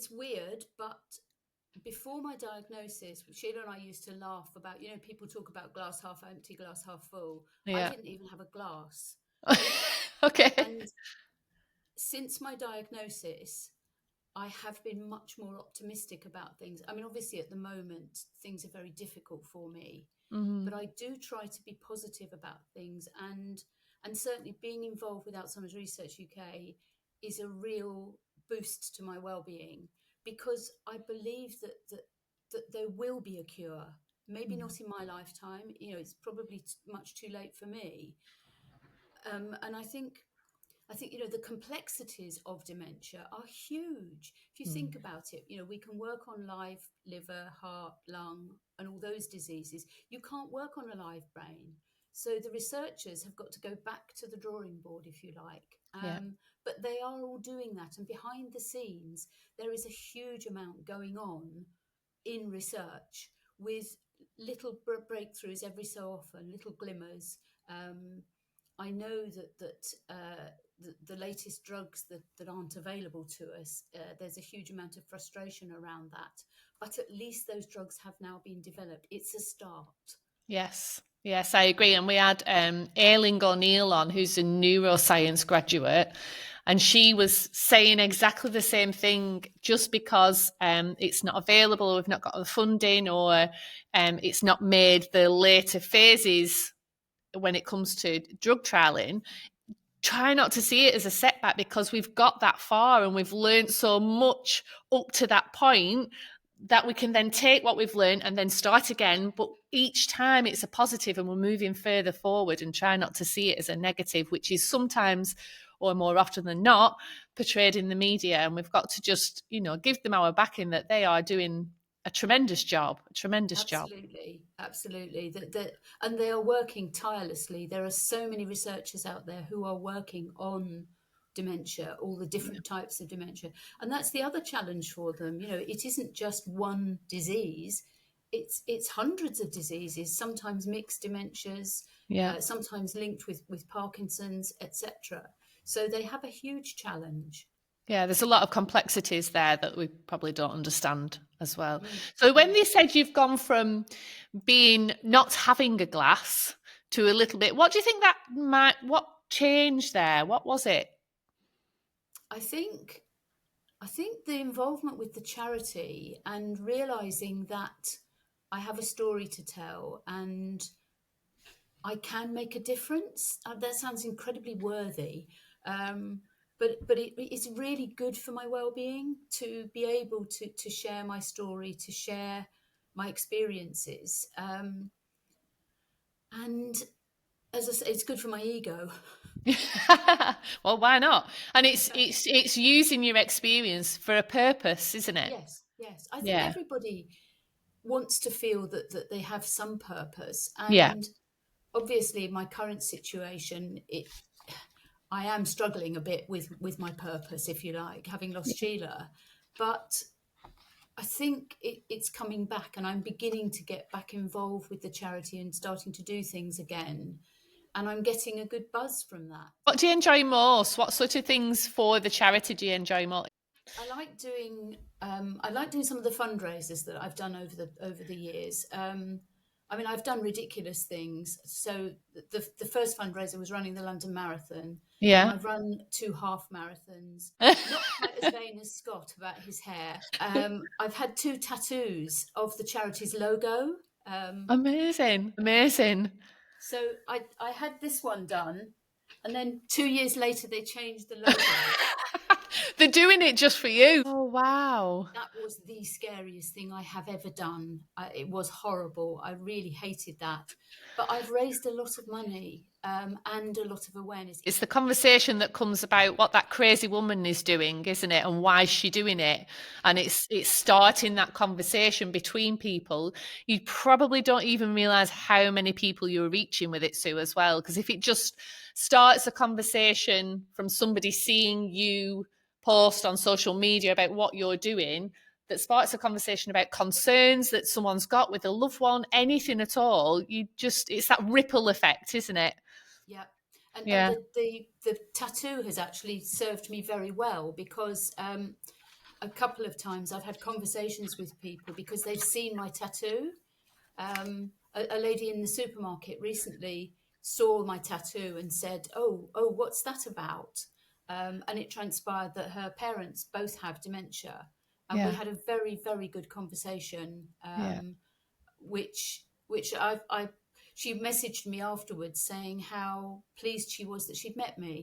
it's weird, but before my diagnosis, Sheila and I used to laugh about, people talk about glass half empty, glass half full. I Yeah. didn't even have a glass. Okay. And since my diagnosis, I have been much more optimistic about things. I mean, obviously, at the moment, things are very difficult for me, Mm-hmm. but I do try to be positive about things. And certainly, being involved with Alzheimer's Research UK is a real boost to my well-being, because I believe that there will be a cure. Maybe not in my lifetime. It's probably much too late for me. And I think, the complexities of dementia are huge. If you think about it, we can work on live liver, heart, lung, and all those diseases. You can't work on a live brain. So the researchers have got to go back to the drawing board, if you like. Yeah. But they are all doing that. And behind the scenes, there is a huge amount going on in research, with little breakthroughs every so often, little glimmers. I know that the latest drugs that aren't available to us, there's a huge amount of frustration around that. But at least those drugs have now been developed. It's a start. Yes. Yes, I agree. And we had Ailing O'Neill on, who's a neuroscience graduate, and she was saying exactly the same thing. Just because it's not available, or we've not got the funding, or it's not made the later phases when it comes to drug trialing, try not to see it as a setback, because we've got that far and we've learned so much up to that point, that we can then take what we've learned and then start again. But each time it's a positive and we're moving further forward, and try not to see it as a negative, which is sometimes, or more often than not, portrayed in the media. And we've got to just, give them our backing, that they are doing a tremendous job. Absolutely, absolutely. And they are working tirelessly. There are so many researchers out there who are working on dementia, all the different types of dementia. And that's the other challenge for them. It isn't just one disease. It's hundreds of diseases, sometimes mixed dementias, Yeah. sometimes linked with Parkinson's, etc. So they have a huge challenge. Yeah, there's a lot of complexities there that we probably don't understand as well. Mm, So when mm. they said you've gone from being not having a glass to a little bit, what do you think what changed there? What was it? I think I think the involvement with the charity and realizing that I have a story to tell and I can make a difference. That sounds incredibly worthy, but it's really good for my well-being to be able to share my story, to share my experiences, and as I say, it's good for my ego. Well, why not? And it's Exactly. it's it's using your experience for a purpose, isn't it? Yes, yes. I think Yeah. everybody wants to feel that they have some purpose, Yeah. and obviously my current situation, I am struggling a bit with my purpose, if you like, having lost Sheila, but I think it's coming back, and I'm beginning to get back involved with the charity and starting to do things again, and I'm getting a good buzz from that. What do you enjoy most? What sort of things for the charity do you enjoy most? I like doing some of the fundraisers that I've done over the years. I mean, I've done ridiculous things. So the first fundraiser was running the London Marathon. Yeah. I've run 2 half marathons. Not quite as vain as Scott about his hair. I've had 2 tattoos of the charity's logo. Um, Amazing. Amazing. so I had this one done, and then 2 years later they changed the logo. They're doing it just for you. Oh, wow. That was the scariest thing I have ever done. It was horrible. I really hated that. But I've raised a lot of money, and a lot of awareness. It's the conversation that comes about what that crazy woman is doing, isn't it? And why is she doing it? And it's starting that conversation between people. You probably don't even realize how many people you're reaching with it, Sue, as well. Because if it just starts a conversation from somebody seeing you post on social media about what you're doing, that sparks a conversation about concerns that someone's got with a loved one, anything at all, it's that ripple effect, isn't it? Yeah. And Yeah. the tattoo has actually served me very well, because a couple of times I've had conversations with people because they've seen my tattoo. A lady in the supermarket recently saw my tattoo and said, "Oh, what's that about?" And it transpired that her parents both have dementia, and we Yeah. had a very, very good conversation, Yeah. which I she messaged me afterwards saying how pleased she was that she'd met me.